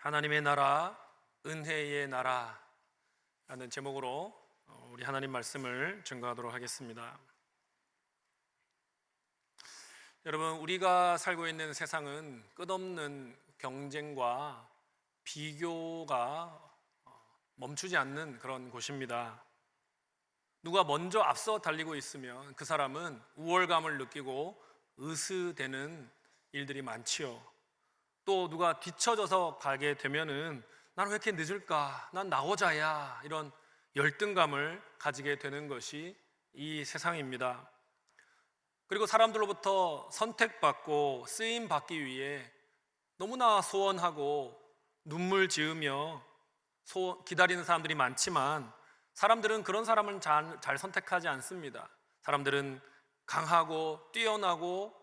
하나님의 나라, 은혜의 나라라는 제목으로 우리 하나님 말씀을 증거하도록 하겠습니다. 여러분, 우리가 살고 있는 세상은 끝없는 경쟁과 비교가 멈추지 않는 그런 곳입니다. 누가 먼저 앞서 달리고 있으면 그 사람은 우월감을 느끼고 으스대는 일들이 많지요. 또 누가 뒤처져서 가게 되면은 나는 왜 이렇게 늦을까? 난 나고자야. 이런 열등감을 가지게 되는 것이 이 세상입니다. 그리고 사람들로부터 선택받고 쓰임 받기 위해 너무나 소원하고 눈물 지으며 기다리는 사람들이 많지만 사람들은 그런 사람을 잘 선택하지 않습니다. 사람들은 강하고 뛰어나고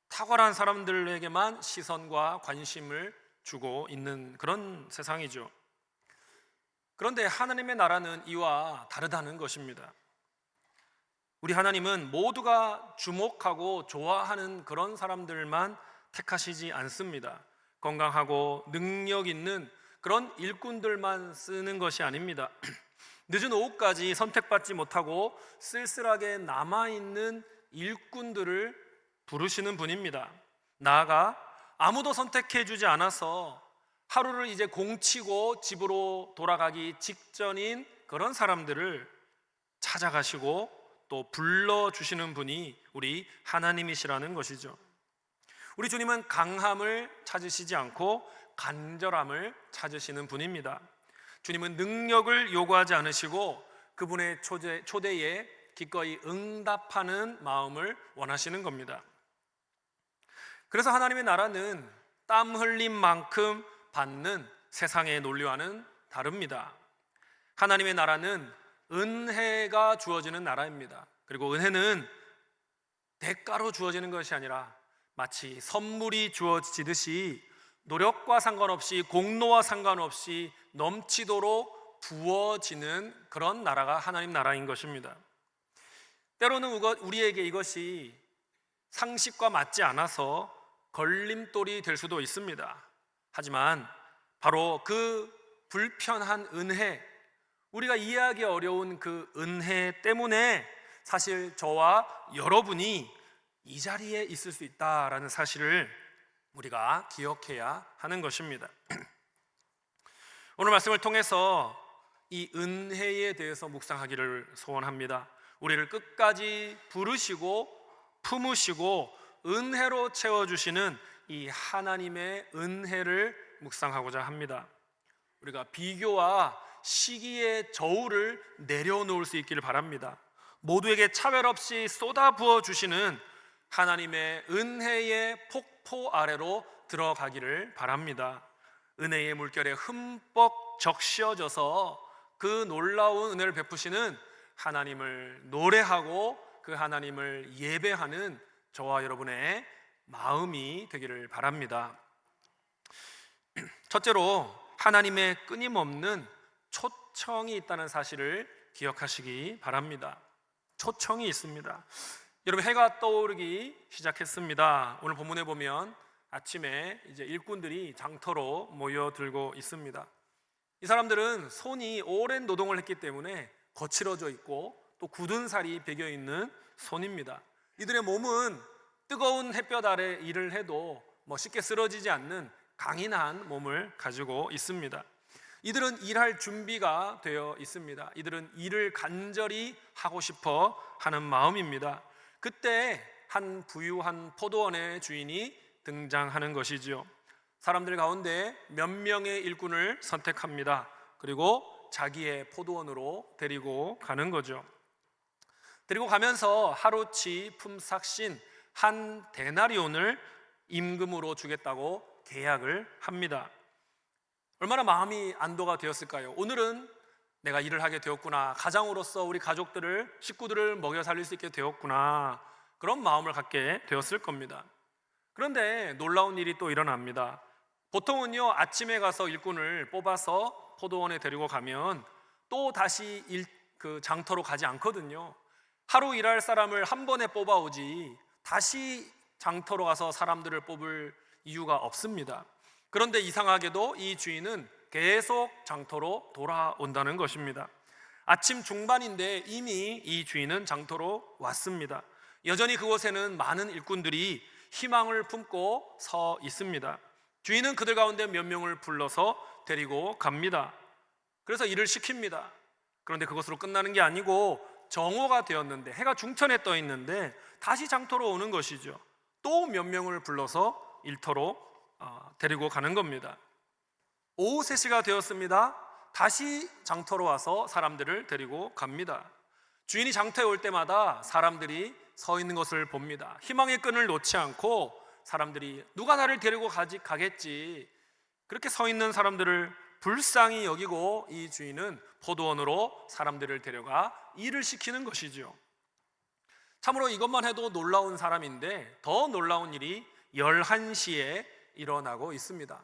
탁월한 사람들에게만 시선과 관심을 주고 있는 그런 세상이죠. 그런데 하나님의 나라는 이와 다르다는 것입니다. 우리 하나님은 모두가 주목하고 좋아하는 그런 사람들만 택하시지 않습니다. 건강하고 능력 있는 그런 일꾼들만 쓰는 것이 아닙니다. 늦은 오후까지 선택받지 못하고 쓸쓸하게 남아있는 일꾼들을 부르시는 분입니다. 나아가 아무도 선택해주지 않아서 하루를 이제 공치고 집으로 돌아가기 직전인 그런 사람들을 찾아가시고 또 불러주시는 분이 우리 하나님이시라는 것이죠. 우리 주님은 강함을 찾으시지 않고 간절함을 찾으시는 분입니다. 주님은 능력을 요구하지 않으시고 그분의 초대에 기꺼이 응답하는 마음을 원하시는 겁니다. 그래서 하나님의 나라는 땀 흘린 만큼 받는 세상의 논리와는 다릅니다. 하나님의 나라는 은혜가 주어지는 나라입니다. 그리고 은혜는 대가로 주어지는 것이 아니라 마치 선물이 주어지듯이 노력과 상관없이 공로와 상관없이 넘치도록 부어지는 그런 나라가 하나님 나라인 것입니다. 때로는 우리에게 이것이 상식과 맞지 않아서 걸림돌이 될 수도 있습니다. 하지만 바로 그 불편한 은혜, 우리가 이해하기 어려운 그 은혜 때문에 사실 저와 여러분이 이 자리에 있을 수 있다라는 사실을 우리가 기억해야 하는 것입니다. 오늘 말씀을 통해서 이 은혜에 대해서 묵상하기를 소원합니다. 우리를 끝까지 부르시고 품으시고 은혜로 채워주시는 이 하나님의 은혜를 묵상하고자 합니다. 우리가 비교와 시기의 저울을 내려놓을 수 있기를 바랍니다. 모두에게 차별 없이 쏟아부어 주시는 하나님의 은혜의 폭포 아래로 들어가기를 바랍니다. 은혜의 물결에 흠뻑 적셔져서 그 놀라운 은혜를 베푸시는 하나님을 노래하고 그 하나님을 예배하는 저와 여러분의 마음이 되기를 바랍니다. 첫째로 하나님의 끊임없는 초청이 있다는 사실을 기억하시기 바랍니다. 초청이 있습니다. 여러분, 해가 떠오르기 시작했습니다. 오늘 본문에 보면 아침에 이제 일꾼들이 장터로 모여들고 있습니다. 이 사람들은 손이 오랜 노동을 했기 때문에 거칠어져 있고 또 굳은 살이 배겨 있는 손입니다. 이들의 몸은 뜨거운 햇볕 아래 일을 해도 쉽게 쓰러지지 않는 강인한 몸을 가지고 있습니다. 이들은 일할 준비가 되어 있습니다. 이들은 일을 간절히 하고 싶어 하는 마음입니다. 그때 한 부유한 포도원의 주인이 등장하는 것이지요. 사람들 가운데 몇 명의 일꾼을 선택합니다. 그리고 자기의 포도원으로 데리고 가는 거죠. 데리고 가면서 하루치 품삯인 한 데나리온을 임금으로 주겠다고 계약을 합니다. 얼마나 마음이 안도가 되었을까요? 오늘은 내가 일을 하게 되었구나, 가장으로서 우리 가족들을, 식구들을 먹여 살릴 수 있게 되었구나, 그런 마음을 갖게 되었을 겁니다. 그런데 놀라운 일이 또 일어납니다. 보통은요, 아침에 가서 일꾼을 뽑아서 포도원에 데리고 가면 또 다시 그 장터로 가지 않거든요. 하루 일할 사람을 한 번에 뽑아오지 다시 장터로 가서 사람들을 뽑을 이유가 없습니다. 그런데 이상하게도 이 주인은 계속 장터로 돌아온다는 것입니다. 아침 중반인데 이미 이 주인은 장터로 왔습니다. 여전히 그곳에는 많은 일꾼들이 희망을 품고 서 있습니다. 주인은 그들 가운데 몇 명을 불러서 데리고 갑니다. 그래서 일을 시킵니다. 그런데 그것으로 끝나는 게 아니고 정오가 되었는데, 해가 중천에 떠 있는데 다시 장터로 오는 것이죠. 또 몇 명을 불러서 일터로 데리고 가는 겁니다. 오후 3시가 되었습니다. 다시 장터로 와서 사람들을 데리고 갑니다. 주인이 장터에 올 때마다 사람들이 서 있는 것을 봅니다. 희망의 끈을 놓지 않고 사람들이 누가 나를 데리고 가겠지, 그렇게 서 있는 사람들을 불쌍히 여기고 이 주인은 포도원으로 사람들을 데려가 일을 시키는 것이죠. 참으로 이것만 해도 놀라운 사람인데, 더 놀라운 일이 11시에 일어나고 있습니다.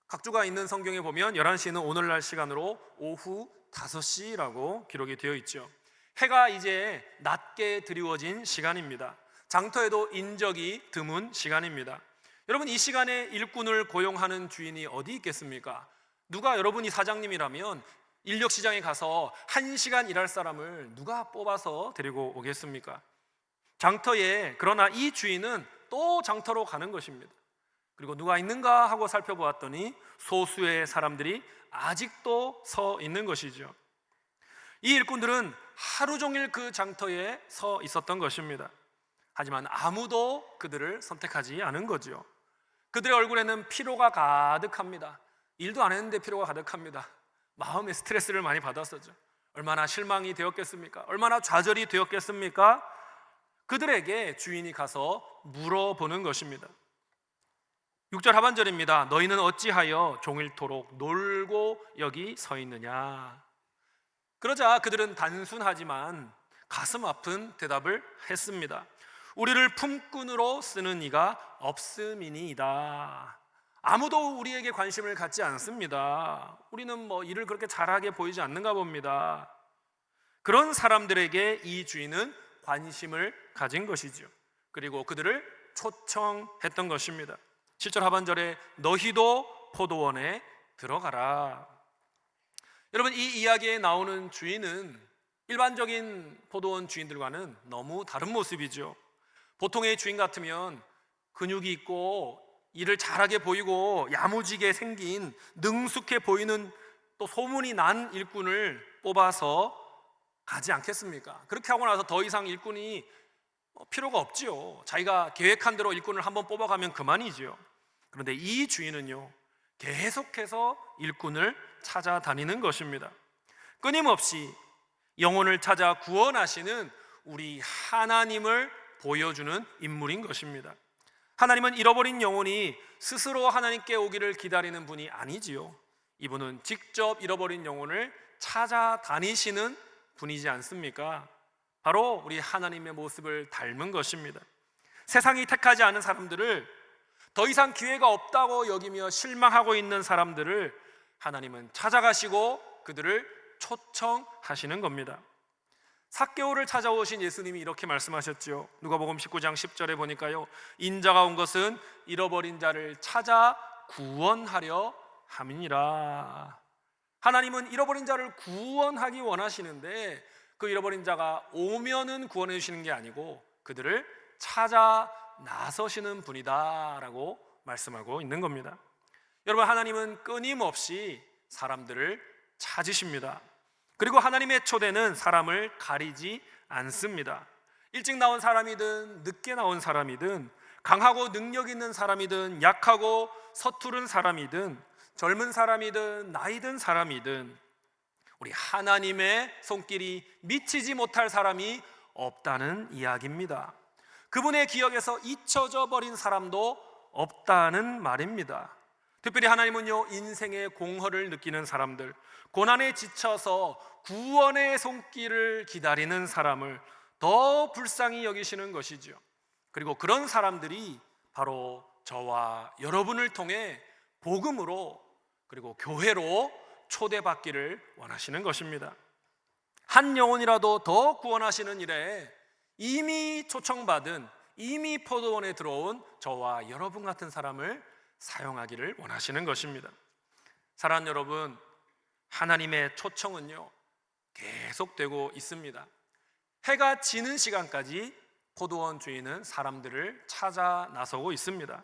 각주가 있는 성경에 보면 11시는 오늘날 시간으로 오후 5시라고 기록이 되어 있죠. 해가 이제 낮게 드리워진 시간입니다. 장터에도 인적이 드문 시간입니다. 여러분, 이 시간에 일꾼을 고용하는 주인이 어디 있겠습니까? 누가, 여러분이 사장님이라면 인력시장에 가서 1시간 일할 사람을 누가 뽑아서 데리고 오겠습니까? 장터에, 그러나 이 주인은 또 장터로 가는 것입니다. 그리고 누가 있는가 하고 살펴보았더니 소수의 사람들이 아직도 서 있는 것이죠. 이 일꾼들은 하루 종일 그 장터에 서 있었던 것입니다. 하지만 아무도 그들을 선택하지 않은 거죠. 그들의 얼굴에는 피로가 가득합니다. 일도 안 했는데 피로가 가득합니다. 마음의 스트레스를 많이 받았었죠. 얼마나 실망이 되었겠습니까? 얼마나 좌절이 되었겠습니까? 그들에게 주인이 가서 물어보는 것입니다. 6절 하반절입니다. 너희는 어찌하여 종일토록 놀고 여기 서 있느냐? 그러자 그들은 단순하지만 가슴 아픈 대답을 했습니다. 우리를 품꾼으로 쓰는 이가 없음이니이다. 아무도 우리에게 관심을 갖지 않습니다. 우리는 일을 그렇게 잘하게 보이지 않는가 봅니다. 그런 사람들에게 이 주인은 관심을 가진 것이죠. 그리고 그들을 초청했던 것입니다. 7절 하반절에 너희도 포도원에 들어가라. 여러분, 이 이야기에 나오는 주인은 일반적인 포도원 주인들과는 너무 다른 모습이죠. 보통의 주인 같으면 근육이 있고 일을 잘하게 보이고 야무지게 생긴 능숙해 보이는, 또 소문이 난 일꾼을 뽑아서 가지 않겠습니까? 그렇게 하고 나서 더 이상 일꾼이 필요가 없지요. 자기가 계획한 대로 일꾼을 한번 뽑아가면 그만이지요. 그런데 이 주인은요, 계속해서 일꾼을 찾아다니는 것입니다. 끊임없이 영혼을 찾아 구원하시는 우리 하나님을 보여주는 인물인 것입니다. 하나님은 잃어버린 영혼이 스스로 하나님께 오기를 기다리는 분이 아니지요. 이분은 직접 잃어버린 영혼을 찾아다니시는 분이지 않습니까? 바로 우리 하나님의 모습을 닮은 것입니다. 세상이 택하지 않은 사람들을, 더 이상 기회가 없다고 여기며 실망하고 있는 사람들을 하나님은 찾아가시고 그들을 초청하시는 겁니다. 삭개오를 찾아오신 예수님이 이렇게 말씀하셨죠. 누가복음 19장 10절에 보니까요, 인자가 온 것은 잃어버린 자를 찾아 구원하려 함이니라. 하나님은 잃어버린 자를 구원하기 원하시는데, 그 잃어버린 자가 오면은 구원해 주시는 게 아니고 그들을 찾아 나서시는 분이다 라고 말씀하고 있는 겁니다. 여러분, 하나님은 끊임없이 사람들을 찾으십니다. 그리고 하나님의 초대는 사람을 가리지 않습니다. 일찍 나온 사람이든 늦게 나온 사람이든, 강하고 능력 있는 사람이든 약하고 서투른 사람이든, 젊은 사람이든 나이 든 사람이든, 우리 하나님의 손길이 미치지 못할 사람이 없다는 이야기입니다. 그분의 기억에서 잊혀져 버린 사람도 없다는 말입니다. 특별히 하나님은요, 인생의 공허를 느끼는 사람들, 고난에 지쳐서 구원의 손길을 기다리는 사람을 더 불쌍히 여기시는 것이죠. 그리고 그런 사람들이 바로 저와 여러분을 통해 복음으로, 그리고 교회로 초대받기를 원하시는 것입니다. 한 영혼이라도 더 구원하시는 일에 이미 초청받은, 이미 포도원에 들어온 저와 여러분 같은 사람을 사용하기를 원하시는 것입니다. 사랑하는 여러분, 하나님의 초청은요 계속되고 있습니다. 해가 지는 시간까지 포도원 주인은 사람들을 찾아 나서고 있습니다.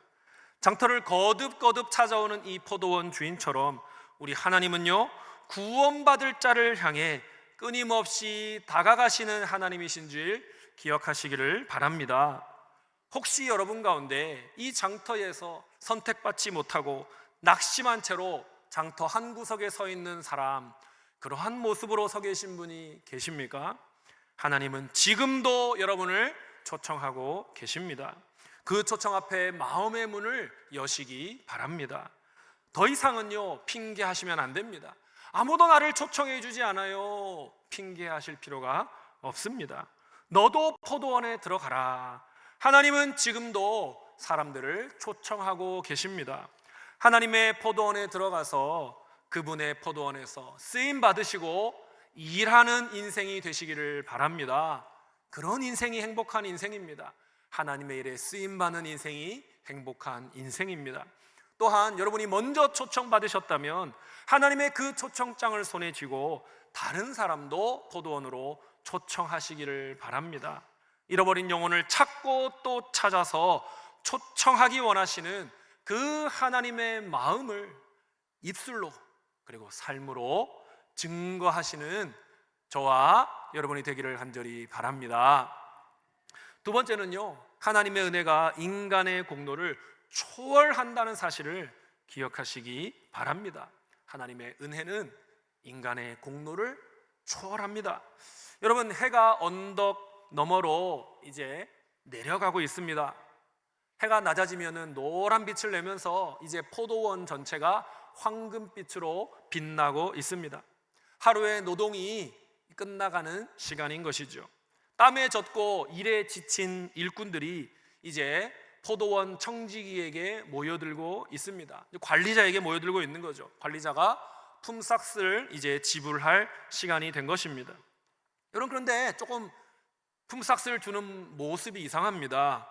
장터를 거듭거듭 찾아오는 이 포도원 주인처럼 우리 하나님은요 구원받을 자를 향해 끊임없이 다가가시는 하나님이신 줄 기억하시기를 바랍니다. 혹시 여러분 가운데 이 장터에서 선택받지 못하고 낙심한 채로 장터 한 구석에 서 있는 사람, 그러한 모습으로 서 계신 분이 계십니까? 하나님은 지금도 여러분을 초청하고 계십니다. 그 초청 앞에 마음의 문을 여시기 바랍니다. 더 이상은요 핑계하시면 안 됩니다. 아무도 나를 초청해 주지 않아요. 핑계하실 필요가 없습니다. 너도 포도원에 들어가라. 하나님은 지금도 사람들을 초청하고 계십니다. 하나님의 포도원에 들어가서 그분의 포도원에서 쓰임 받으시고 일하는 인생이 되시기를 바랍니다. 그런 인생이 행복한 인생입니다. 하나님의 일에 쓰임 받는 인생이 행복한 인생입니다. 또한 여러분이 먼저 초청받으셨다면 하나님의 그 초청장을 손에 쥐고 다른 사람도 포도원으로 초청하시기를 바랍니다. 잃어버린 영혼을 찾고 또 찾아서 초청하기 원하시는 그 하나님의 마음을 입술로 그리고 삶으로 증거하시는 저와 여러분이 되기를 간절히 바랍니다. 두 번째는요, 하나님의 은혜가 인간의 공로를 초월한다는 사실을 기억하시기 바랍니다. 하나님의 은혜는 인간의 공로를 초월합니다. 여러분, 해가 언덕 너머로 이제 내려가고 있습니다. 해가 낮아지면은 노란 빛을 내면서 이제 포도원 전체가 황금빛으로 빛나고 있습니다. 하루의 노동이 끝나가는 시간인 것이죠. 땀에 젖고 일에 지친 일꾼들이 이제 포도원 청지기에게 모여들고 있습니다. 관리자에게 모여들고 있는 거죠. 관리자가 품삯을 이제 지불할 시간이 된 것입니다. 여러분, 그런데 조금 품삯을 주는 모습이 이상합니다.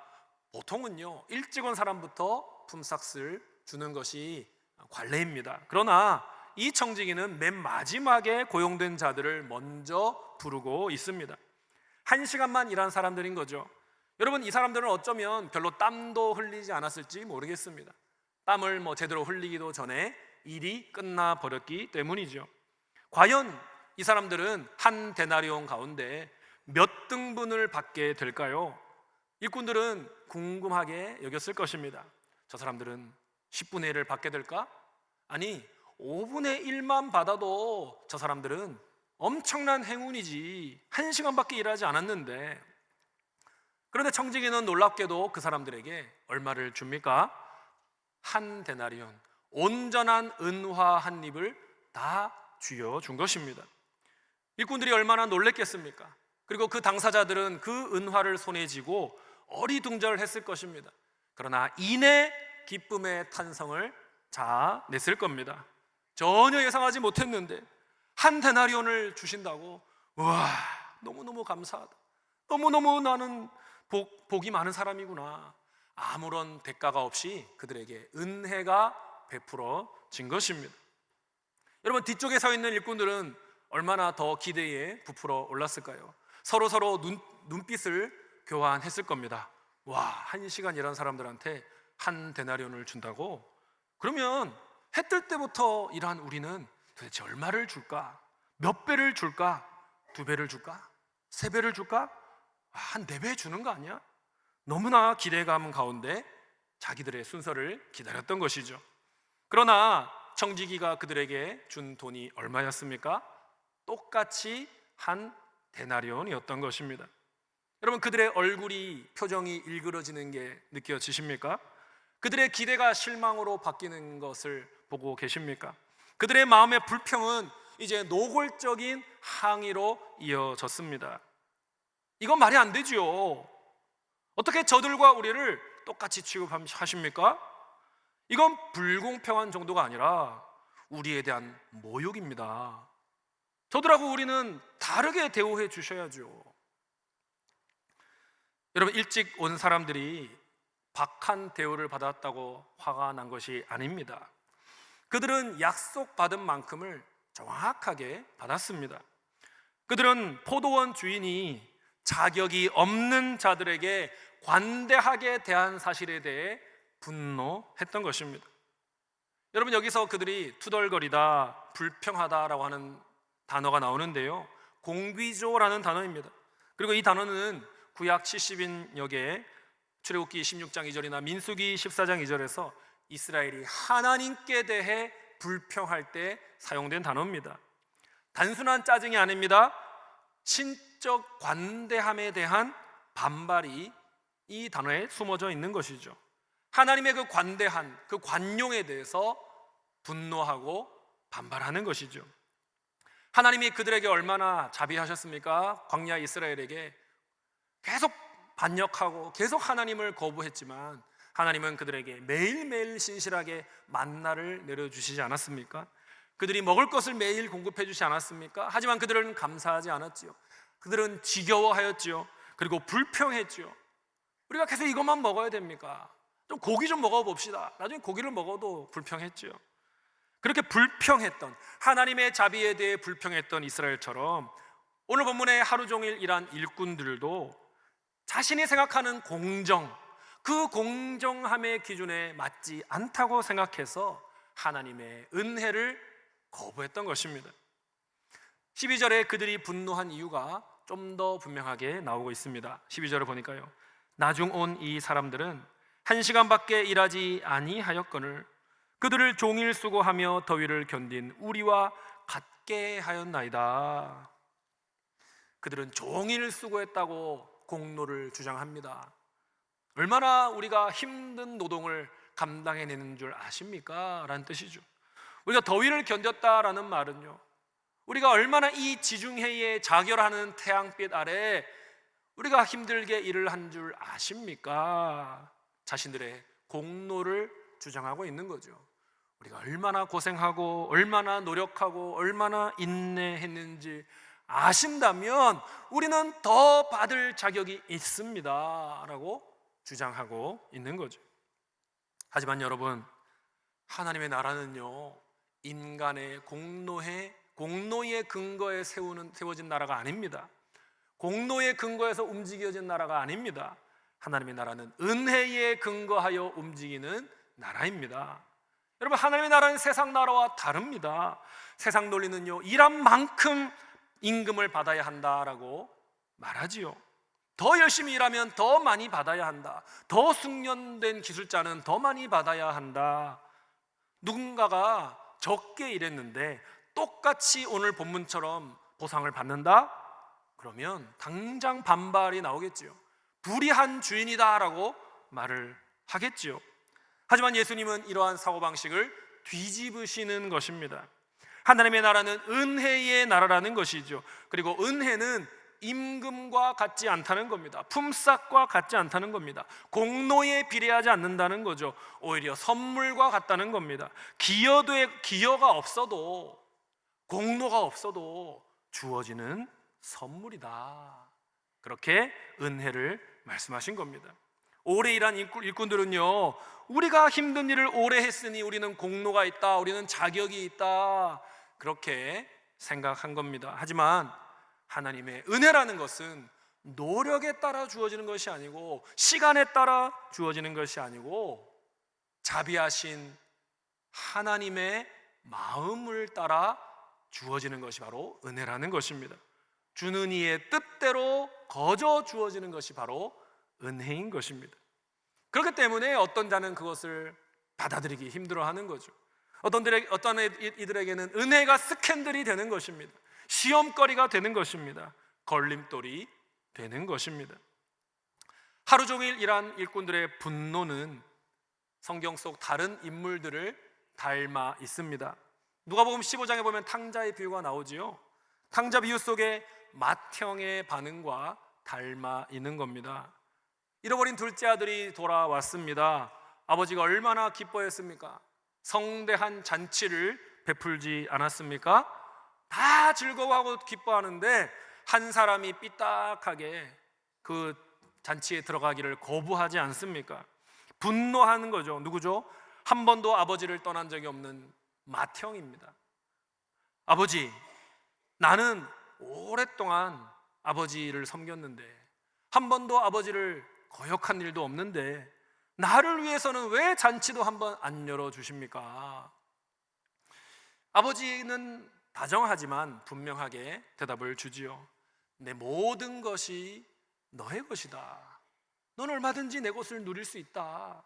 보통은요 일찍 온 사람부터 품삯을 주는 것이 관례입니다. 그러나 이 청지기는 맨 마지막에 고용된 자들을 먼저 부르고 있습니다. 1시간만 일한 사람들인 거죠. 여러분, 이 사람들은 어쩌면 별로 땀도 흘리지 않았을지 모르겠습니다. 땀을 제대로 흘리기도 전에 일이 끝나 버렸기 때문이죠. 과연 이 사람들은 한 데나리온 가운데 몇 등분을 받게 될까요? 일꾼들은 궁금하게 여겼을 것입니다. 저 사람들은 10분의 1을 받게 될까? 아니, 5분의 1만 받아도 저 사람들은 엄청난 행운이지. 1시간밖에 일하지 않았는데. 그런데 청지기는 놀랍게도 그 사람들에게 얼마를 줍니까? 한 데나리온, 온전한 은화 한 입을 다 쥐어준 것입니다. 일꾼들이 얼마나 놀랬겠습니까? 그리고 그 당사자들은 그 은화를 손에 쥐고 어리둥절했을 것입니다. 그러나 이내 기쁨의 탄성을 자아냈을 겁니다. 전혀 예상하지 못했는데 한 데나리온을 주신다고, 와, 너무너무 감사하다. 너무너무 나는 복이 많은 사람이구나. 아무런 대가가 없이 그들에게 은혜가 베풀어진 것입니다. 여러분, 뒤쪽에 서 있는 일꾼들은 얼마나 더 기대에 부풀어 올랐을까요? 서로 눈빛을 교환했을 겁니다. 와, 1시간 일한 사람들한테 한 데나리온을 준다고? 그러면 해 뜰 때부터 일한 우리는 도대체 얼마를 줄까? 몇 배를 줄까? 2배를 줄까? 3배를 줄까? 한 4배 주는 거 아니야? 너무나 기대감 가운데 자기들의 순서를 기다렸던 것이죠. 그러나 청지기가 그들에게 준 돈이 얼마였습니까? 똑같이 한 데나리온이었던 것입니다. 여러분, 그들의 얼굴이, 표정이 일그러지는 게 느껴지십니까? 그들의 기대가 실망으로 바뀌는 것을 보고 계십니까? 그들의 마음의 불평은 이제 노골적인 항의로 이어졌습니다. 이건 말이 안 되지요. 어떻게 저들과 우리를 똑같이 취급하십니까? 이건 불공평한 정도가 아니라 우리에 대한 모욕입니다. 저들하고 우리는 다르게 대우해 주셔야죠. 여러분, 일찍 온 사람들이 박한 대우를 받았다고 화가 난 것이 아닙니다. 그들은 약속받은 만큼을 정확하게 받았습니다. 그들은 포도원 주인이 자격이 없는 자들에게 관대하게 대한 사실에 대해 분노했던 것입니다. 여러분, 여기서 그들이 투덜거리다, 불평하다라고 하는 단어가 나오는데요, 공비조라는 단어입니다. 그리고 이 단어는 구약 70인역에 출애굽기 16장 2절이나 민수기 14장 2절에서 이스라엘이 하나님께 대해 불평할 때 사용된 단어입니다. 단순한 짜증이 아닙니다. 신적 관대함에 대한 반발이 이 단어에 숨어져 있는 것이죠. 하나님의 그 관대한, 그 관용에 대해서 분노하고 반발하는 것이죠. 하나님이 그들에게 얼마나 자비하셨습니까? 광야 이스라엘에게 계속 반역하고 계속 하나님을 거부했지만 하나님은 그들에게 매일매일 신실하게 만나를 내려주시지 않았습니까? 그들이 먹을 것을 매일 공급해 주지 않았습니까? 하지만 그들은 감사하지 않았지요. 그들은 지겨워하였지요. 그리고 불평했지요. 우리가 계속 이것만 먹어야 됩니까? 좀 고기 좀 먹어봅시다. 나중에 고기를 먹어도 불평했지요. 그렇게 불평했던, 하나님의 자비에 대해 불평했던 이스라엘처럼 오늘 본문에 하루 종일 일한 일꾼들도 자신이 생각하는 공정, 그 공정함의 기준에 맞지 않다고 생각해서 하나님의 은혜를 거부했던 것입니다. 12절에 그들이 분노한 이유가 좀 더 분명하게 나오고 있습니다. 12절을 보니까요, 나중 온 이 사람들은 1시간밖에 일하지 아니하였거늘 그들을 종일 수고하며 더위를 견딘 우리와 같게 하였나이다. 그들은 종일 수고했다고 공로를 주장합니다. 얼마나 우리가 힘든 노동을 감당해내는 줄 아십니까? 라는 뜻이죠. 우리가 더위를 견뎠다라는 말은요, 우리가 얼마나 이 지중해에 자결하는 태양빛 아래 우리가 힘들게 일을 한 줄 아십니까? 자신들의 공로를 주장하고 있는 거죠. 우리가 얼마나 고생하고 얼마나 노력하고 얼마나 인내했는지 아신다면 우리는 더 받을 자격이 있습니다 라고 주장하고 있는 거죠. 하지만 여러분, 하나님의 나라는요, 인간의 공로의 근거에 세워진 나라가 아닙니다. 공로의 근거에서 움직여진 나라가 아닙니다. 하나님의 나라는 은혜에 근거하여 움직이는 나라입니다. 여러분, 하나님의 나라는 세상 나라와 다릅니다. 세상 논리는요, 일한 만큼 임금을 받아야 한다라고 말하지요. 더 열심히 일하면 더 많이 받아야 한다. 더 숙련된 기술자는 더 많이 받아야 한다. 누군가가 적게 일했는데 똑같이 오늘 본문처럼 보상을 받는다? 그러면 당장 반발이 나오겠지요. 불의한 주인이다라고 말을 하겠지요. 하지만 예수님은 이러한 사고방식을 뒤집으시는 것입니다. 하나님의 나라는 은혜의 나라라는 것이죠. 그리고 은혜는 임금과 같지 않다는 겁니다. 품삯과 같지 않다는 겁니다. 공로에 비례하지 않는다는 거죠. 오히려 선물과 같다는 겁니다. 기여가 없어도, 공로가 없어도 주어지는 선물이다. 그렇게 은혜를 말씀하신 겁니다. 오래 일한 일꾼들은요, 우리가 힘든 일을 오래 했으니 우리는 공로가 있다, 우리는 자격이 있다, 그렇게 생각한 겁니다. 하지만 하나님의 은혜라는 것은 노력에 따라 주어지는 것이 아니고, 시간에 따라 주어지는 것이 아니고, 자비하신 하나님의 마음을 따라 주어지는 것이 바로 은혜라는 것입니다. 주는 이의 뜻대로 거저 주어지는 것이 바로 은혜인 것입니다. 그렇기 때문에 어떤 자는 그것을 받아들이기 힘들어하는 거죠. 어떤 이들에게는 은혜가 스캔들이 되는 것입니다. 시험거리가 되는 것입니다. 걸림돌이 되는 것입니다. 하루 종일 일한 일꾼들의 분노는 성경 속 다른 인물들을 닮아 있습니다. 누가복음 15장에 보면 탕자의 비유가 나오지요. 탕자 비유 속에 맏형의 반응과 닮아 있는 겁니다. 잃어버린 둘째 아들이 돌아왔습니다. 아버지가 얼마나 기뻐했습니까? 성대한 잔치를 베풀지 않았습니까? 다 즐거워하고 기뻐하는데 한 사람이 삐딱하게 그 잔치에 들어가기를 거부하지 않습니까? 분노하는 거죠. 누구죠? 한 번도 아버지를 떠난 적이 없는 맏형입니다. 아버지, 나는 오랫동안 아버지를 섬겼는데 한 번도 아버지를 거역한 일도 없는데 나를 위해서는 왜 잔치도 한번 안 열어주십니까? 아버지는 다정하지만 분명하게 대답을 주지요. 내 모든 것이 너의 것이다. 넌 얼마든지 내 것을 누릴 수 있다.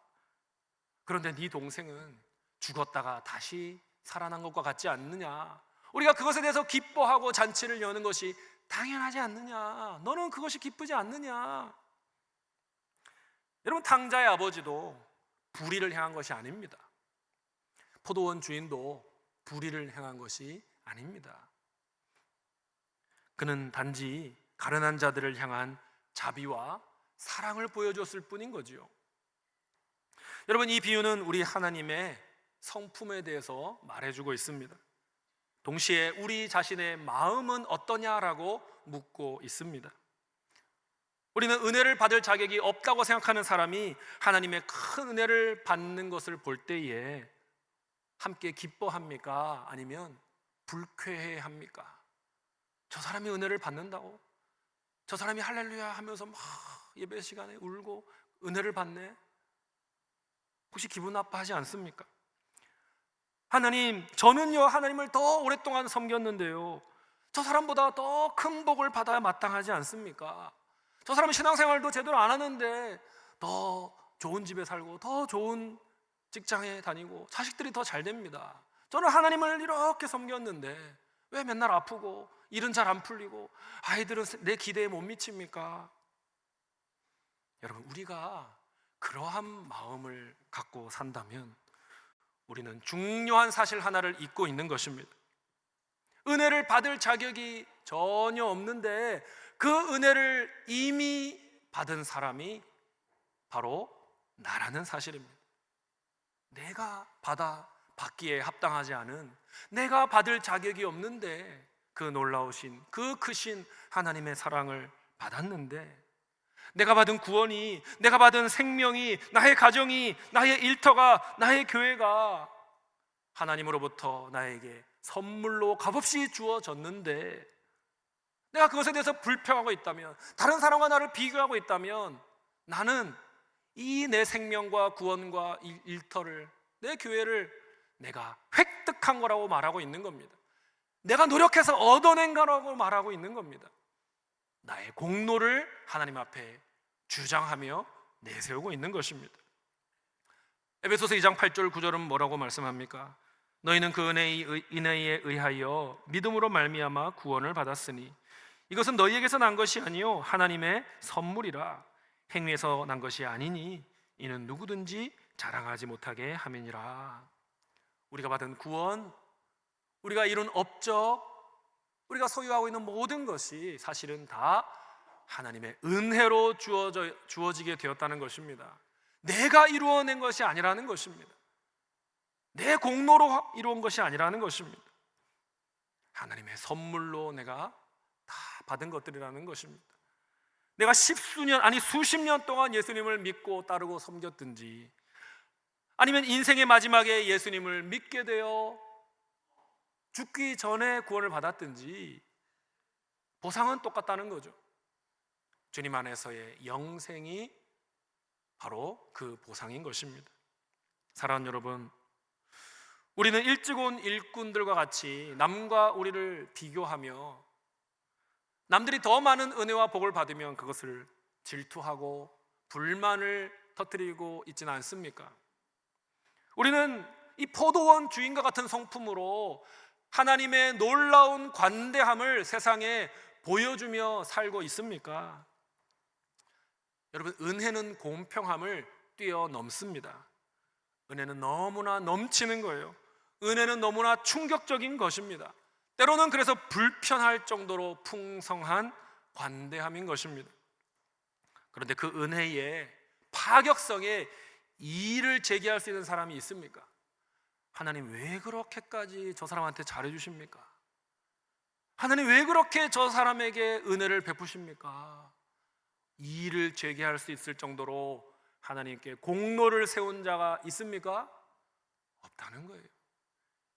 그런데 네 동생은 죽었다가 다시 살아난 것과 같지 않느냐? 우리가 그것에 대해서 기뻐하고 잔치를 여는 것이 당연하지 않느냐? 너는 그것이 기쁘지 않느냐? 여러분, 탕자의 아버지도 불의를 행한 것이 아닙니다. 포도원 주인도 불의를 행한 것이 아닙니다. 그는 단지 가련한 자들을 향한 자비와 사랑을 보여줬을 뿐인 거지요. 여러분, 이 비유는 우리 하나님의 성품에 대해서 말해주고 있습니다. 동시에 우리 자신의 마음은 어떠냐라고 묻고 있습니다. 우리는 은혜를 받을 자격이 없다고 생각하는 사람이 하나님의 큰 은혜를 받는 것을 볼 때에 함께 기뻐합니까? 아니면 불쾌해합니까? 저 사람이 은혜를 받는다고? 저 사람이 할렐루야 하면서 막 예배 시간에 울고 은혜를 받네? 혹시 기분 나빠하지 않습니까? 하나님, 저는요 하나님을 더 오랫동안 섬겼는데요 저 사람보다 더 큰 복을 받아야 마땅하지 않습니까? 저 사람은 신앙생활도 제대로 안 하는데 더 좋은 집에 살고 더 좋은 직장에 다니고 자식들이 더 잘 됩니다. 저는 하나님을 이렇게 섬겼는데 왜 맨날 아프고 일은 잘 안 풀리고 아이들은 내 기대에 못 미칩니까? 여러분, 우리가 그러한 마음을 갖고 산다면 우리는 중요한 사실 하나를 잊고 있는 것입니다. 은혜를 받을 자격이 전혀 없는데 그 은혜를 이미 받은 사람이 바로 나라는 사실입니다. 내가 받기에 합당하지 않은, 내가 받을 자격이 없는데 그 놀라우신, 그 크신 하나님의 사랑을 받았는데 내가 받은 구원이, 내가 받은 생명이, 나의 가정이, 나의 일터가, 나의 교회가 하나님으로부터 나에게 선물로 값없이 주어졌는데 내가 그것에 대해서 불평하고 있다면, 다른 사람과 나를 비교하고 있다면 나는 이 내 생명과 구원과 일터를, 내 교회를 내가 획득한 거라고 말하고 있는 겁니다. 내가 노력해서 얻어낸 거라고 말하고 있는 겁니다. 나의 공로를 하나님 앞에 주장하며 내세우고 있는 것입니다. 에베소서 2장 8절 9절은 뭐라고 말씀합니까? 너희는 그 은혜에 의하여 믿음으로 말미암아 구원을 받았으니 이것은 너희에게서 난 것이 아니요 하나님의 선물이라. 행위에서 난 것이 아니니 이는 누구든지 자랑하지 못하게 함이니라. 우리가 받은 구원, 우리가 이룬 업적, 우리가 소유하고 있는 모든 것이 사실은 다 하나님의 은혜로 주어지게 되었다는 것입니다. 내가 이루어낸 것이 아니라는 것입니다. 내 공로로 이루어온 것이 아니라는 것입니다. 하나님의 선물로 내가 다 받은 것들이라는 것입니다. 내가 십수년, 아니 수십 년 동안 예수님을 믿고 따르고 섬겼든지, 아니면 인생의 마지막에 예수님을 믿게 되어 죽기 전에 구원을 받았든지 보상은 똑같다는 거죠. 주님 안에서의 영생이 바로 그 보상인 것입니다. 사랑하는 여러분, 우리는 일찍 온 일꾼들과 같이 남과 우리를 비교하며 남들이 더 많은 은혜와 복을 받으면 그것을 질투하고 불만을 터뜨리고 있지는 않습니까? 우리는 이 포도원 주인과 같은 성품으로 하나님의 놀라운 관대함을 세상에 보여주며 살고 있습니까? 여러분, 은혜는 공평함을 뛰어넘습니다. 은혜는 너무나 넘치는 거예요. 은혜는 너무나 충격적인 것입니다. 때로는 그래서 불편할 정도로 풍성한 관대함인 것입니다. 그런데 그 은혜의 파격성에 이의를 제기할 수 있는 사람이 있습니까? 하나님, 왜 그렇게까지 저 사람한테 잘해주십니까? 하나님, 왜 그렇게 저 사람에게 은혜를 베푸십니까? 이의를 제기할 수 있을 정도로 하나님께 공로를 세운 자가 있습니까? 없다는 거예요.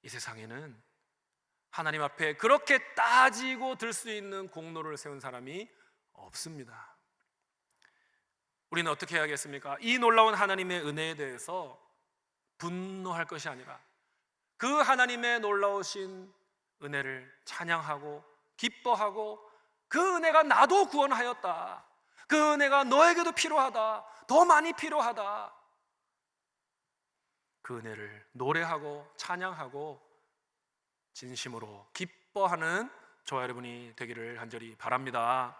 이 세상에는 하나님 앞에 그렇게 따지고 들 수 있는 공로를 세운 사람이 없습니다. 우리는 어떻게 해야겠습니까? 이 놀라운 하나님의 은혜에 대해서 분노할 것이 아니라 그 하나님의 놀라우신 은혜를 찬양하고 기뻐하고 그 은혜가 나도 구원하였다, 그 은혜가 너에게도 필요하다, 더 많이 필요하다, 그 은혜를 노래하고 찬양하고 진심으로 기뻐하는 저와 여러분이 되기를 간절히 바랍니다.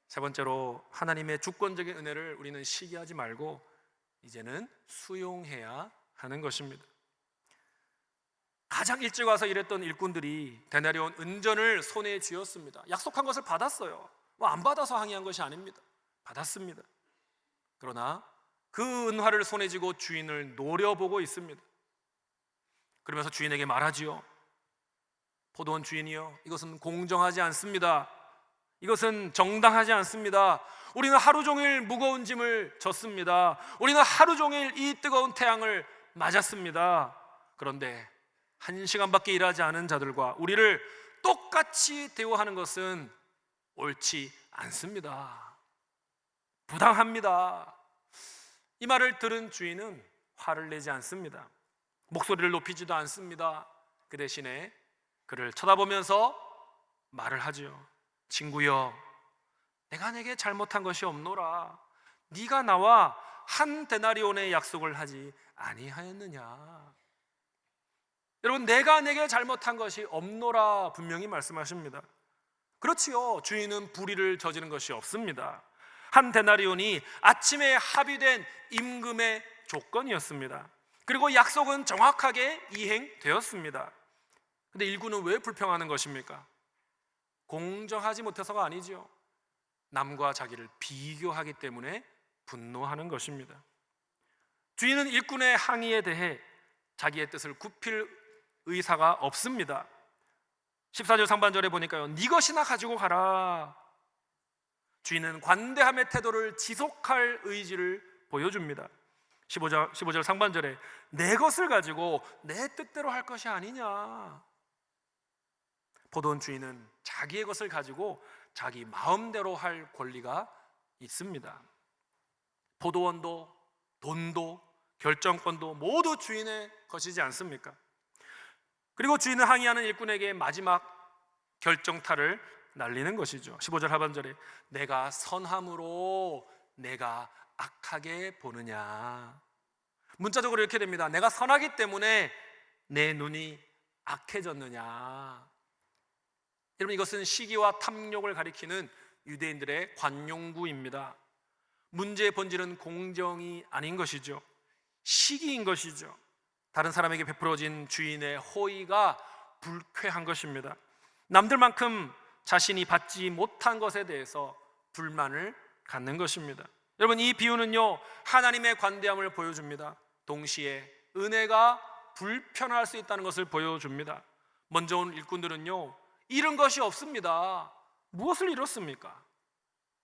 세 번째로, 하나님의 주권적인 은혜를 우리는 시기하지 말고 이제는 수용해야 하는 것입니다. 가장 일찍 와서 일했던 일꾼들이 데나리온 은전을 손에 쥐었습니다. 약속한 것을 받았어요. 안 받아서 항의한 것이 아닙니다. 받았습니다. 그러나 그 은화를 손에 쥐고 주인을 노려보고 있습니다. 그러면서 주인에게 말하지요. 포도원 주인이요, 이것은 공정하지 않습니다. 이것은 정당하지 않습니다. 우리는 하루 종일 무거운 짐을 졌습니다. 우리는 하루 종일 이 뜨거운 태양을 맞았습니다. 그런데 1시간밖에 일하지 않은 자들과 우리를 똑같이 대우하는 것은 옳지 않습니다. 부당합니다. 이 말을 들은 주인은 화를 내지 않습니다. 목소리를 높이지도 않습니다. 그 대신에 그를 쳐다보면서 말을 하지요. 친구여, 내가 내게 잘못한 것이 없노라. 네가 나와 한 데나리온의 약속을 하지 아니하였느냐. 여러분, 내가 내게 잘못한 것이 없노라 분명히 말씀하십니다. 그렇지요, 주인은 불의를 저지른 것이 없습니다. 한 데나리온이 아침에 합의된 임금의 조건이었습니다. 그리고 약속은 정확하게 이행되었습니다. 근데 일꾼은 왜 불평하는 것입니까? 공정하지 못해서가 아니지요. 남과 자기를 비교하기 때문에 분노하는 것입니다. 주인은 일꾼의 항의에 대해 자기의 뜻을 굽힐 의사가 없습니다. 14절 상반절에 보니까요, 네 것이나 가지고 가라. 주인은 관대함의 태도를 지속할 의지를 보여줍니다. 15절 상반절에 내 것을 가지고 내 뜻대로 할 것이 아니냐. 포도원 주인은 자기의 것을 가지고 자기 마음대로 할 권리가 있습니다. 포도원도 돈도 결정권도 모두 주인의 것이지 않습니까? 그리고 주인은 항의하는 일꾼에게 마지막 결정타를 날리는 것이죠. 15절 하반절에 내가 선함으로 내가 악하게 보느냐. 문자적으로 이렇게 됩니다. 내가 선하기 때문에 내 눈이 악해졌느냐. 여러분, 이것은 시기와 탐욕을 가리키는 유대인들의 관용구입니다. 문제의 본질은 공정이 아닌 것이죠. 시기인 것이죠. 다른 사람에게 베풀어진 주인의 호의가 불쾌한 것입니다. 남들만큼 자신이 받지 못한 것에 대해서 불만을 갖는 것입니다. 여러분, 이 비유는요, 하나님의 관대함을 보여줍니다. 동시에 은혜가 불편할 수 있다는 것을 보여줍니다. 먼저 온 일꾼들은요, 잃은 것이 없습니다. 무엇을 잃었습니까?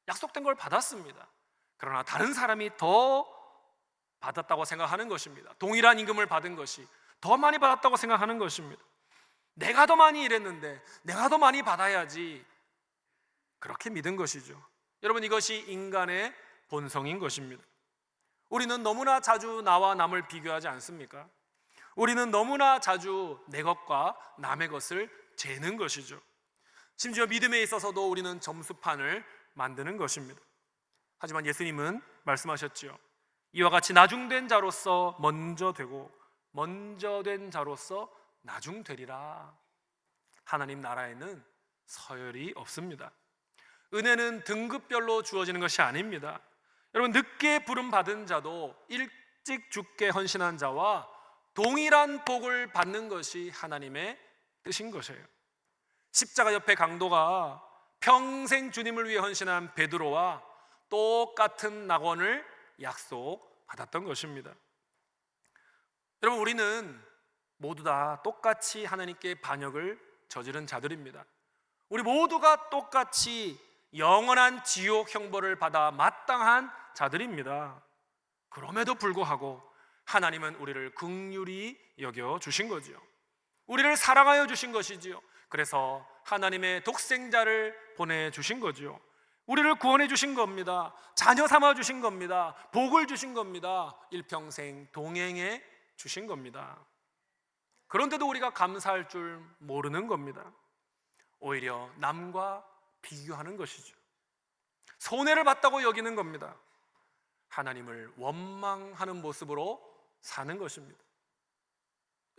약속된 걸 받았습니다. 그러나 다른 사람이 더 받았다고 생각하는 것입니다. 동일한 임금을 받은 것이 더 많이 받았다고 생각하는 것입니다. 내가 더 많이 일했는데 내가 더 많이 받아야지, 그렇게 믿은 것이죠. 여러분, 이것이 인간의 본성인 것입니다. 우리는 너무나 자주 나와 남을 비교하지 않습니까? 우리는 너무나 자주 내 것과 남의 것을 재는 것이죠. 심지어 믿음에 있어서도 우리는 점수판을 만드는 것입니다. 하지만 예수님은 말씀하셨죠. 이와 같이 나중된 자로서 먼저 되고 먼저 된 자로서 나중되리라. 하나님 나라에는 서열이 없습니다. 은혜는 등급별로 주어지는 것이 아닙니다. 여러분, 늦게 부름 받은 자도 일찍 죽게 헌신한 자와 동일한 복을 받는 것이 하나님의 뜻인 것이에요. 십자가 옆에 강도가 평생 주님을 위해 헌신한 베드로와 똑같은 낙원을 약속받았던 것입니다. 여러분, 우리는 모두 다 똑같이 하나님께 반역을 저지른 자들입니다. 우리 모두가 똑같이 영원한 지옥 형벌을 받아 마땅한 자들입니다. 그럼에도 불구하고 하나님은 우리를 긍휼히 여겨 주신 거지요. 우리를 사랑하여 주신 것이지요. 그래서 하나님의 독생자를 보내주신 거죠. 우리를 구원해 주신 겁니다. 자녀 삼아 주신 겁니다. 복을 주신 겁니다. 일평생 동행해 주신 겁니다. 그런데도 우리가 감사할 줄 모르는 겁니다. 오히려 남과 비교하는 것이죠. 손해를 봤다고 여기는 겁니다. 하나님을 원망하는 모습으로 사는 것입니다.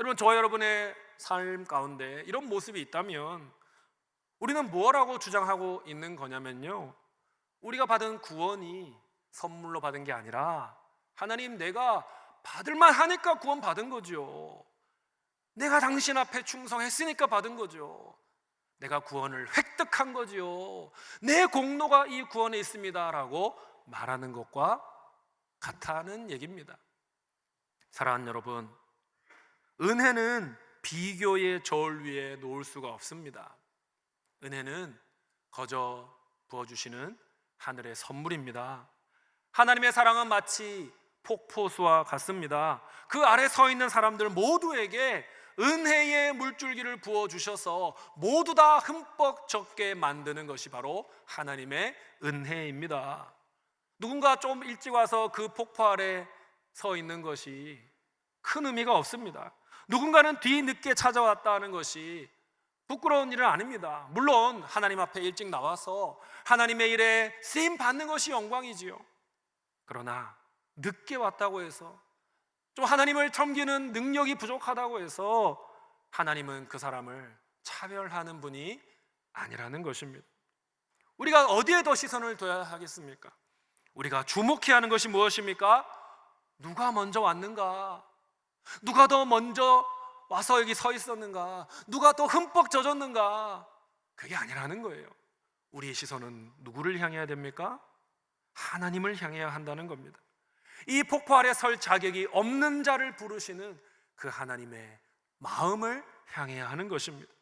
여러분, 저와 여러분의 삶 가운데 이런 모습이 있다면 우리는 뭐라고 주장하고 있는 거냐면요, 우리가 받은 구원이 선물로 받은 게 아니라 하나님, 내가 받을만 하니까 구원 받은 거죠. 내가 당신 앞에 충성했으니까 받은 거죠. 내가 구원을 획득한 거지요. 내 공로가 이 구원에 있습니다 라고 말하는 것과 같다는 얘기입니다. 사랑하는 여러분, 은혜는 비교의 저울 위에 놓을 수가 없습니다. 은혜는 거저 부어주시는 하늘의 선물입니다. 하나님의 사랑은 마치 폭포수와 같습니다. 그 아래 서 있는 사람들 모두에게 은혜의 물줄기를 부어주셔서 모두 다 흠뻑 젖게 만드는 것이 바로 하나님의 은혜입니다. 누군가 좀 일찍 와서 그 폭포 아래 서 있는 것이 큰 의미가 없습니다. 누군가는 뒤늦게 찾아왔다는 것이 부끄러운 일은 아닙니다. 물론 하나님 앞에 일찍 나와서 하나님의 일에 쓰임 받는 것이 영광이지요. 그러나 늦게 왔다고 해서, 좀 하나님을 섬기는 능력이 부족하다고 해서 하나님은 그 사람을 차별하는 분이 아니라는 것입니다. 우리가 어디에 더 시선을 둬야 하겠습니까? 우리가 주목해야 하는 것이 무엇입니까? 누가 먼저 왔는가? 누가 더 먼저 와서 여기 서 있었는가? 누가 더 흠뻑 젖었는가? 그게 아니라는 거예요. 우리의 시선은 누구를 향해야 됩니까? 하나님을 향해야 한다는 겁니다. 이 폭포 아래 설 자격이 없는 자를 부르시는 그 하나님의 마음을 향해야 하는 것입니다.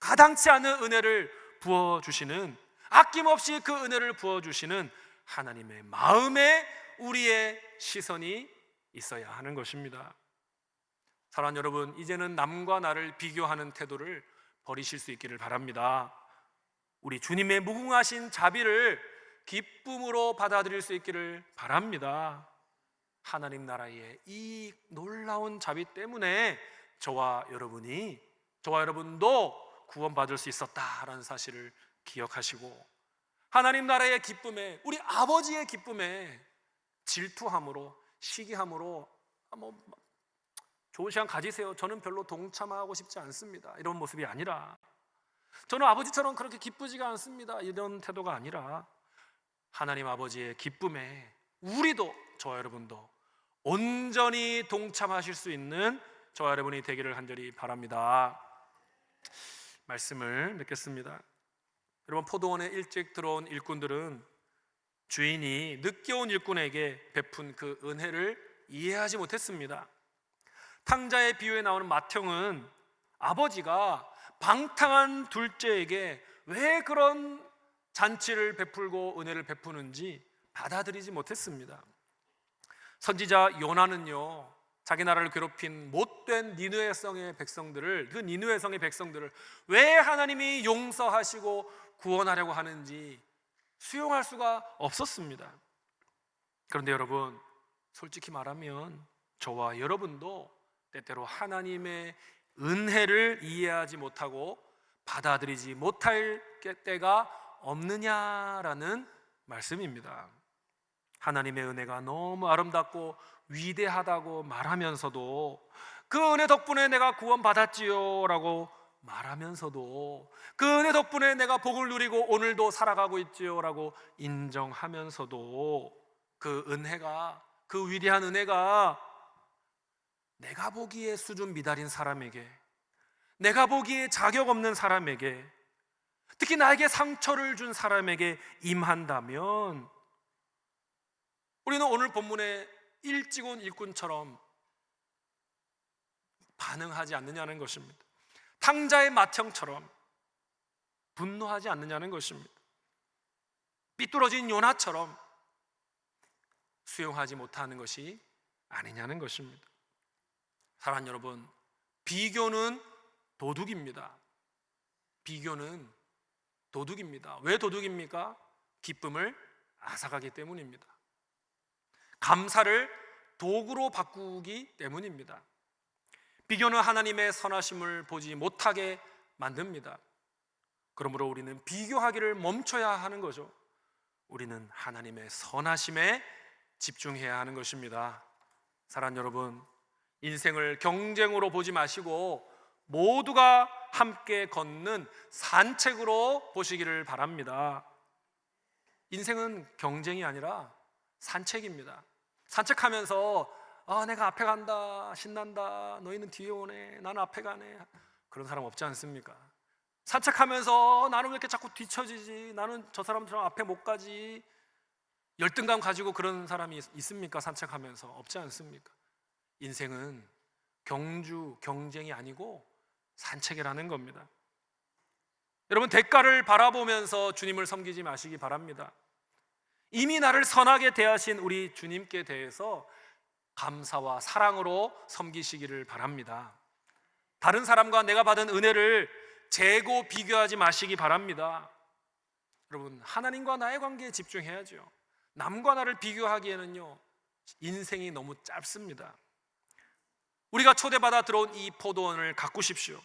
가당치 않은 은혜를 부어주시는, 아낌없이 그 은혜를 부어주시는 하나님의 마음에 우리의 시선이 있어야 하는 것입니다. 사랑하는 여러분, 이제는 남과 나를 비교하는 태도를 버리실 수 있기를 바랍니다. 우리 주님의 무궁하신 자비를 기쁨으로 받아들일 수 있기를 바랍니다. 하나님 나라의 이 놀라운 자비 때문에 저와 여러분도 구원받을 수 있었다라는 사실을 기억하시고, 하나님 나라의 기쁨에, 우리 아버지의 기쁨에 질투함으로, 시기함으로 좋은 시간 가지세요, 저는 별로 동참하고 싶지 않습니다, 이런 모습이 아니라, 저는 아버지처럼 그렇게 기쁘지가 않습니다, 이런 태도가 아니라, 하나님 아버지의 기쁨에 우리도, 저와 여러분도 온전히 동참하실 수 있는 저와 여러분이 되기를 간절히 바랍니다. 말씀을 맺겠습니다. 여러분, 포도원에 일찍 들어온 일꾼들은 주인이 늦게 온 일꾼에게 베푼 그 은혜를 이해하지 못했습니다. 탕자의 비유에 나오는 맏형은 아버지가 방탕한 둘째에게 왜 그런 잔치를 베풀고 은혜를 베푸는지 받아들이지 못했습니다. 선지자 요나는요, 자기 나라를 괴롭힌 못된 니느웨 성의 백성들을 왜 하나님이 용서하시고 구원하려고 하는지 수용할 수가 없었습니다. 그런데 여러분, 솔직히 말하면 저와 여러분도 때때로 하나님의 은혜를 이해하지 못하고 받아들이지 못할 때가 없느냐라는 말씀입니다. 하나님의 은혜가 너무 아름답고 위대하다고 말하면서도, 그 은혜 덕분에 내가 구원받았지요 라고 말하면서도, 그 은혜 덕분에 내가 복을 누리고 오늘도 살아가고 있지요 라고 인정하면서도, 그 은혜가, 그 위대한 은혜가 내가 보기에 수준 미달인 사람에게, 내가 보기에 자격 없는 사람에게, 특히 나에게 상처를 준 사람에게 임한다면 우리는 오늘 본문의 일찍 온 일꾼처럼 반응하지 않느냐는 것입니다. 탕자의 맏형처럼 분노하지 않느냐는 것입니다. 삐뚤어진 요나처럼 수용하지 못하는 것이 아니냐는 것입니다. 사랑하는 여러분, 비교는 도둑입니다. 비교는 도둑입니다. 왜 도둑입니까? 기쁨을 앗아가기 때문입니다. 감사를 도구로 바꾸기 때문입니다. 비교는 하나님의 선하심을 보지 못하게 만듭니다. 그러므로 우리는 비교하기를 멈춰야 하는 거죠. 우리는 하나님의 선하심에 집중해야 하는 것입니다. 사랑하는 여러분, 인생을 경쟁으로 보지 마시고 모두가 함께 걷는 산책으로 보시기를 바랍니다. 인생은 경쟁이 아니라 산책입니다. 산책하면서 내가 앞에 간다, 신난다, 너희는 뒤에 오네, 나는 앞에 가네, 그런 사람 없지 않습니까? 산책하면서 나는 왜 이렇게 자꾸 뒤처지지, 나는 저 사람처럼 앞에 못 가지, 열등감 가지고 그런 사람이 있습니까? 산책하면서 없지 않습니까? 인생은 경쟁이 아니고 산책이라는 겁니다. 여러분, 대가를 바라보면서 주님을 섬기지 마시기 바랍니다. 이미 나를 선하게 대하신 우리 주님께 대해서 감사와 사랑으로 섬기시기를 바랍니다. 다른 사람과 내가 받은 은혜를 재고 비교하지 마시기 바랍니다. 여러분, 하나님과 나의 관계에 집중해야죠. 남과 나를 비교하기에는요, 인생이 너무 짧습니다. 우리가 초대받아 들어온 이 포도원을 가꾸십시오.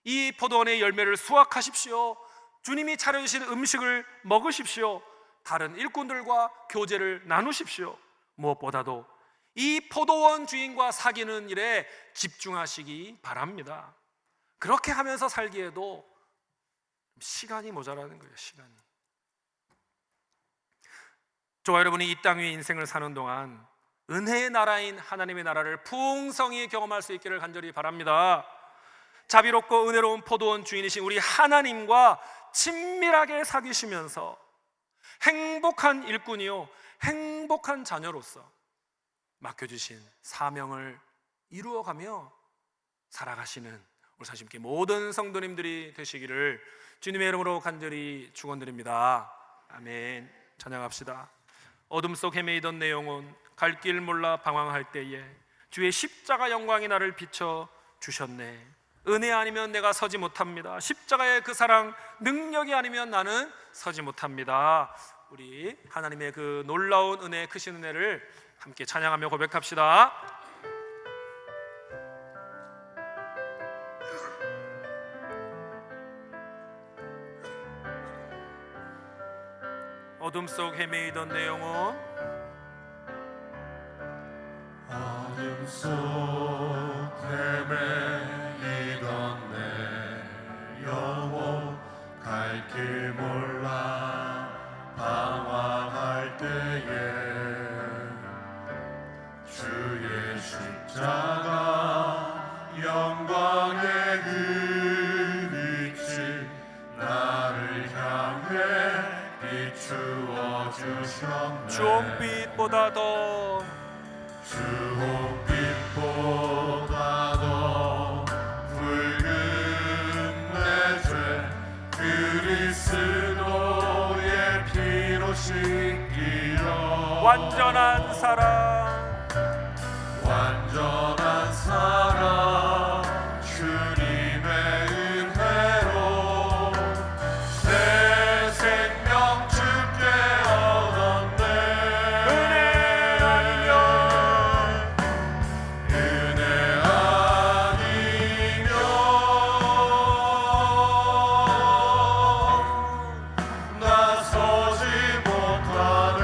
이 포도원의 열매를 수확하십시오. 주님이 차려주신 음식을 먹으십시오. 다른 일꾼들과 교제를 나누십시오. 무엇보다도 이 포도원 주인과 사귀는 일에 집중하시기 바랍니다. 그렇게 하면서 살기에도 시간이 모자라는 거예요. 시간이. 저와 여러분이 이 땅 위에 인생을 사는 동안 은혜의 나라인 하나님의 나라를 풍성히 경험할 수 있기를 간절히 바랍니다. 자비롭고 은혜로운 포도원 주인이신 우리 하나님과 친밀하게 사귀시면서 행복한 일꾼이요, 행복한 자녀로서 맡겨주신 사명을 이루어가며 살아가시는 우리 사심께 모든 성도님들이 되시기를 주님의 이름으로 간절히 축원드립니다. 아멘. 찬양합시다. 어둠 속 헤매이던 내 영혼, 갈 길 몰라 방황할 때에 주의 십자가 영광이 나를 비춰 주셨네. 은혜 아니면 내가 서지 못합니다. 십자가의 그 사랑 능력이 아니면 나는 서지 못합니다. 우리 하나님의 그 놀라운 은혜, 크신 은혜를 함께 찬양하며 고백합시다. 어둠 속 헤매이던 내 영혼, 어둠 속 헤매이던 내 영혼, 갈 길 몰라 방황할 때에 주의 십자가 영광의 그 빛이 나를 향해 비추어 주셨네. 주홍빛보다 더, 주홍빛보다 더 붉은 내 죄 그리스도의 피로 씻기려 완전한 사랑, 완전한 사랑 주님의 은혜로 새 생명 주께 얻었네. 은혜 아니면 나 서지 못하네.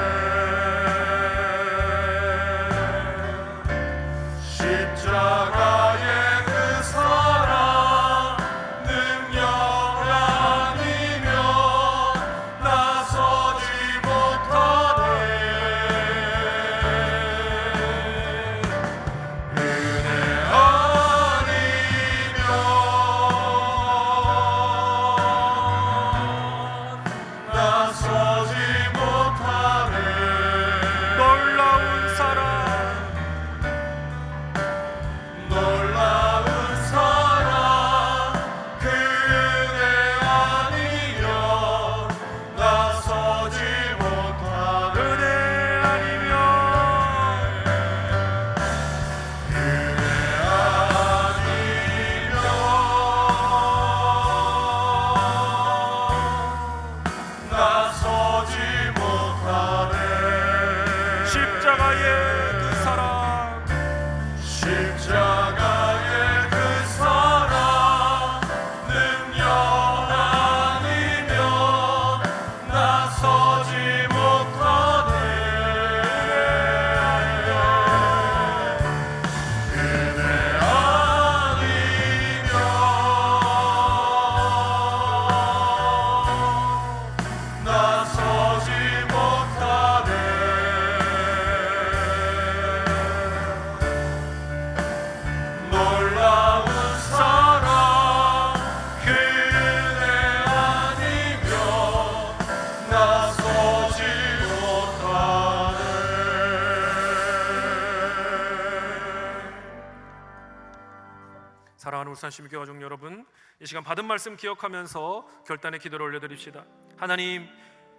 사랑하는 울산시민교회 가족 여러분, 이 시간 받은 말씀 기억하면서 결단의 기도를 올려드립시다. 하나님,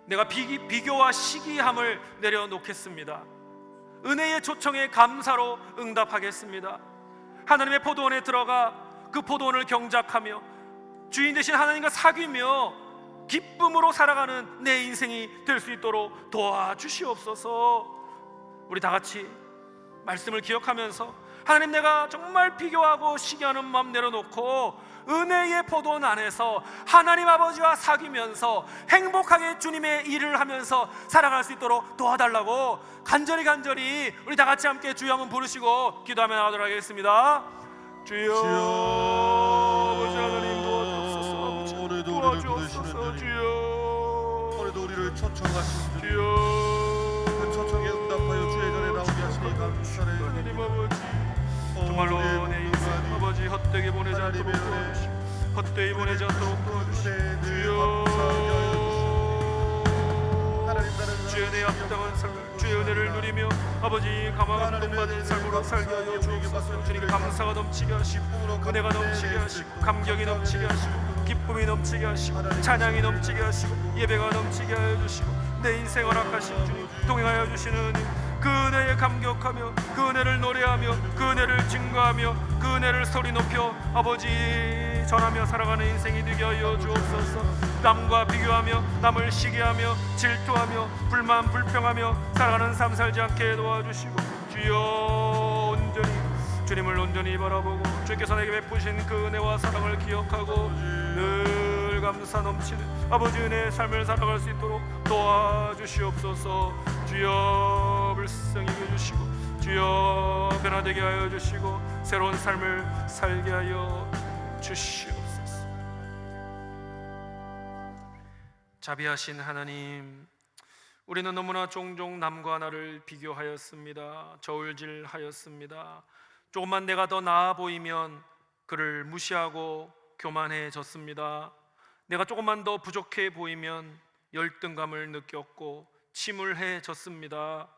내가 비교와 시기함을 내려놓겠습니다. 은혜의 초청에 감사로 응답하겠습니다. 하나님의 포도원에 들어가 그 포도원을 경작하며 주인 되신 하나님과 사귀며 기쁨으로 살아가는 내 인생이 될 수 있도록 도와주시옵소서. 우리 다 같이 말씀을 기억하면서 하나님, 내가 정말 비교하고 시기하는 마음 내려놓고 은혜의 포도원 안에서 하나님 아버지와 사귀면서 행복하게 주님의 일을 하면서 살아갈 수 있도록 도와달라고 간절히 우리 다 같이 함께 주여 한번 부르시고 기도하며 나가도록 하겠습니다. 주여, 아버지 하나님 도와주옵소서. 오늘도 도와주옵소서. 주여, 오늘도 우리를 초청하신 주여, 그 초청에 응답하여 주의 전에 나오게 하시니 감사를 하나님 아버지, 정말로 내 인생 아버지 헛되게 보내지 않도록 도와주시고 헛되이 보내지 않도록 도와주시고 주여, 주의 은혜에 합당한 삶을 주의 은혜를 누리며 아버지 감화감동받은 삶으로 살게 하여 주옵소서. 주님, 감사가 넘치게 하시고 은혜가 넘치게 하시고 감격이 넘치게 하시고 기쁨이 넘치게 하시고 찬양이 넘치게 하시고 예배가 넘치게 하여 주시고 내 인생 허락하신 주님, 동행하여 주시는 은혜, 그 은혜에 감격하며 그 은혜를 노래하며 그 은혜를 증거하며 그 은혜를 소리 높여 아버지 전하며 살아가는 인생이 되게 하여 주옵소서. 남과 비교하며 남을 시기하며 질투하며 불만 불평하며 살아가는 삶 살지 않게 도와주시고 주여, 온전히 주님을 온전히 바라보고 주께서 내게 베푸신 그 은혜와 사랑을 기억하고 늘 감사 넘치는 아버지 은혜의 삶을 살아갈 수 있도록 도와주시옵소서. 주여, 불쌍히 여겨주시고 주여, 변화되게 하여 주시고 새로운 삶을 살게 하여 주시옵소서. 자비하신 하나님, 우리는 너무나 종종 남과 나를 비교하였습니다. 저울질하였습니다. 조금만 내가 더 나아 보이면 그를 무시하고 교만해졌습니다. 내가 조금만 더 부족해 보이면 열등감을 느꼈고 침울해졌습니다.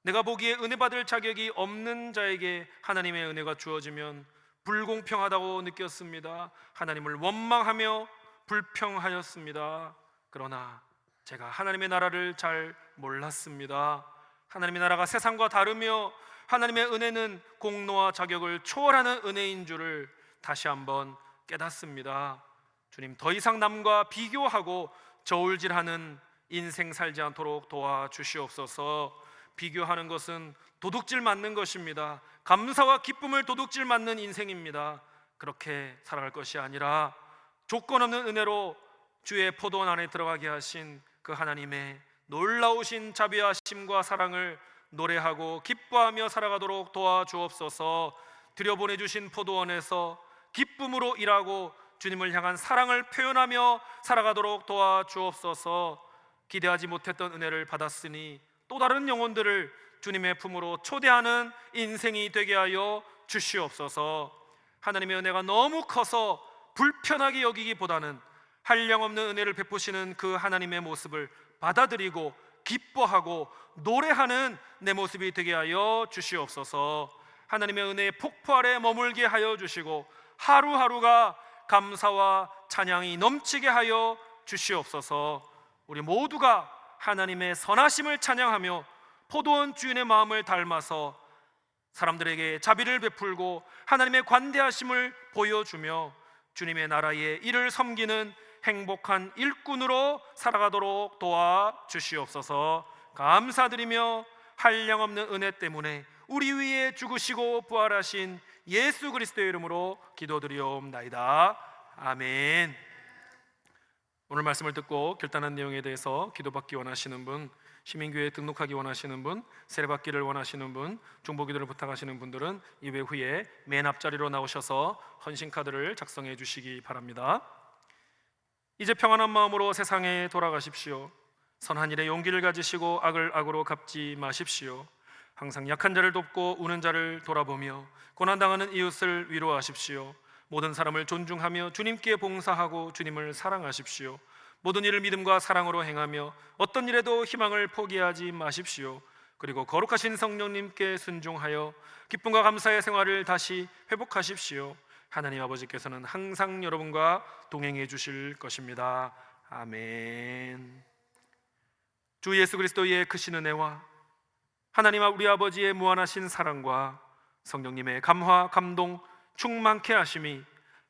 내가 보기에 은혜 받을 자격이 없는 자에게 하나님의 은혜가 주어지면 불공평하다고 느꼈습니다. 하나님을 원망하며 불평하였습니다. 그러나 제가 하나님의 나라를 잘 몰랐습니다. 하나님의 나라가 세상과 다르며 하나님의 은혜는 공로와 자격을 초월하는 은혜인 줄을 다시 한번 깨닫습니다. 주님, 더 이상 남과 비교하고 저울질하는 인생 살지 않도록 도와주시옵소서. 비교하는 것은 도둑질 맞는 것입니다. 감사와 기쁨을 도둑질 맞는 인생입니다. 그렇게 살아갈 것이 아니라 조건 없는 은혜로 주의 포도원 안에 들어가게 하신 그 하나님의 놀라우신 자비하심과 사랑을 노래하고 기뻐하며 살아가도록 도와주옵소서. 들여보내주신 포도원에서 기쁨으로 일하고 주님을 향한 사랑을 표현하며 살아가도록 도와주옵소서. 기대하지 못했던 은혜를 받았으니 또 다른 영혼들을 주님의 품으로 초대하는 인생이 되게 하여 주시옵소서. 하나님의 은혜가 너무 커서 불편하게 여기기보다는 한량없는 은혜를 베푸시는 그 하나님의 모습을 받아들이고 기뻐하고 노래하는 내 모습이 되게 하여 주시옵소서. 하나님의 은혜의 폭포 아래 머물게 하여 주시고 하루하루가 감사와 찬양이 넘치게 하여 주시옵소서. 우리 모두가 하나님의 선하심을 찬양하며 포도원 주인의 마음을 닮아서 사람들에게 자비를 베풀고 하나님의 관대하심을 보여주며 주님의 나라의 일을 섬기는 행복한 일꾼으로 살아가도록 도와주시옵소서. 감사드리며 한량없는 은혜 때문에 우리 위에 죽으시고 부활하신 예수 그리스도의 이름으로 기도드리옵나이다. 아멘. 오늘 말씀을 듣고 결단한 내용에 대해서 기도받기 원하시는 분, 시민교회에 등록하기 원하시는 분, 세례받기를 원하시는 분, 중보기도를 부탁하시는 분들은 예배 후에 맨 앞자리로 나오셔서 헌신카드를 작성해 주시기 바랍니다. 이제 평안한 마음으로 세상에 돌아가십시오. 선한 일에 용기를 가지시고 악을 악으로 갚지 마십시오. 항상 약한 자를 돕고 우는 자를 돌아보며 고난당하는 이웃을 위로하십시오. 모든 사람을 존중하며 주님께 봉사하고 주님을 사랑하십시오. 모든 일을 믿음과 사랑으로 행하며 어떤 일에도 희망을 포기하지 마십시오. 그리고 거룩하신 성령님께 순종하여 기쁨과 감사의 생활을 다시 회복하십시오. 하나님 아버지께서는 항상 여러분과 동행해 주실 것입니다. 아멘. 주 예수 그리스도의 크신 은혜와 하나님 우리 아버지의 무한하신 사랑과 성령님의 감화 감동 충만케 하심이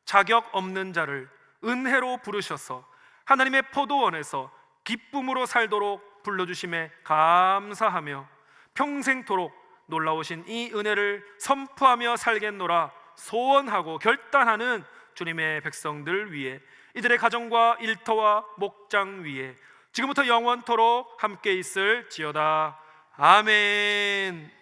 자격 없는 자를 은혜로 부르셔서 하나님의 포도원에서 기쁨으로 살도록 불러주심에 감사하며 평생토록 놀라우신 이 은혜를 선포하며 살겠노라 소원하고 결단하는 주님의 백성들 위해, 이들의 가정과 일터와 목장 위에 지금부터 영원토록 함께 있을지어다. 아멘.